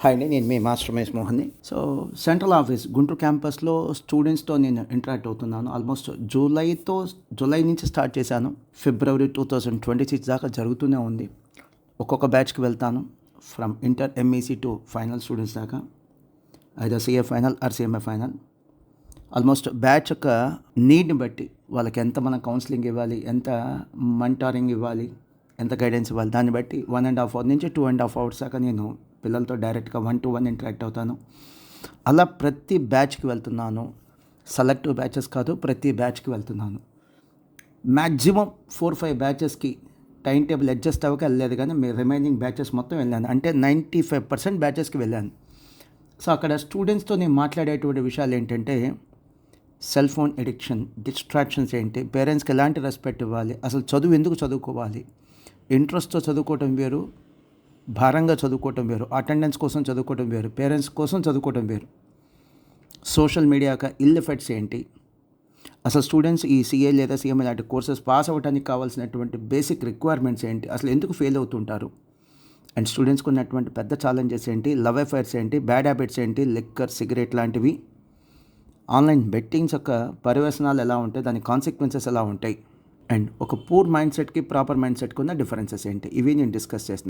Hi అండి, నేను మీ మాస్టర్ రమేష్ మోహన్ని. సో సెంట్రల్ ఆఫీస్ గుంటూరు క్యాంపస్లో స్టూడెంట్స్తో నేను ఇంటరాక్ట్ అవుతున్నాను. ఆల్మోస్ట్ జూలై నుంచి స్టార్ట్ చేశాను. ఫిబ్రవరి 2026 దాకా జరుగుతూనే ఉంది. ఒక్కొక్క బ్యాచ్కి వెళ్తాను. From inter MEC to final students దాకా, either CA final or CMA final. Almost batch యొక్క నీడ్ని బట్టి వాళ్ళకి ఎంత మనం కౌన్సిలింగ్ ఇవ్వాలి, ఎంత మెంటారింగ్ ఇవ్వాలి, ఎంత గైడెన్స్ ఇవ్వాలి, దాన్ని బట్టి 1.5 అవర్ నుంచి 2.5 అవర్స్ దాకా నేను పిల్లలతో డైరెక్ట్గా 1-to-1 ఇంటరాక్ట్ అవుతాను. అలా ప్రతి బ్యాచ్కి వెళ్తున్నాను. సెలెక్టివ్ బ్యాచెస్ కాదు, ప్రతి బ్యాచ్కి వెళ్తున్నాను. మ్యాక్సిమం 4-5 బ్యాచెస్కి టైం టేబుల్ అడ్జస్ట్ అవ్వక వెళ్ళలేదు, కానీ మీ రిమైనింగ్ బ్యాచెస్ మొత్తం వెళ్ళాను. అంటే 95% బ్యాచెస్కి వెళ్ళాను. సో అక్కడ స్టూడెంట్స్తో నేను మాట్లాడేటువంటి విషయాలు ఏంటంటే, సెల్ ఫోన్ ఎడిక్షన్, డిస్ట్రాక్షన్స్ ఏంటి, పేరెంట్స్కి ఎలాంటి రెస్పెక్ట్ ఇవ్వాలి, అసలు చదువు ఎందుకు చదువుకోవాలి, ఇంట్రెస్ట్తో చదువుకోవటం వేరు, భారంగా చదువుకోవటం వేరు, అటెండెన్స్ కోసం చదువుకోవటం వేరు, పేరెంట్స్ కోసం చదువుకోవటం వేరు, సోషల్ మీడియా యొక్క ఇల్ ఎఫెక్ట్స్ ఏంటి, అసలు స్టూడెంట్స్ ఈ సిఏ లేదా సిఎంఏ లాంటి కోర్సెస్ పాస్ అవ్వడానికి కావాల్సినటువంటి బేసిక్ రిక్వైర్మెంట్స్ ఏంటి, అసలు ఎందుకు ఫెయిల్ అవుతుంటారు, అండ్ స్టూడెంట్స్కి ఉన్నటువంటి పెద్ద ఛాలెంజెస్ ఏంటి, లవ్ అఫైర్స్ ఏంటి, బ్యాడ్ హ్యాబిట్స్ ఏంటి, లిక్కర్, సిగరెట్ లాంటివి, ఆన్లైన్ బెట్టింగ్స్ యొక్క పర్యవసనాలు ఎలా ఉంటాయి, దాని కాన్సిక్వెన్సెస్ ఎలా ఉంటాయి, అండ్ ఒక పూర్ మైండ్ సెట్కి ప్రాపర్ మైండ్ సెట్కి ఉన్న డిఫరెన్సెస్ ఏంటి, ఇవి నేను డిస్కస్ చేస్తున్నాను.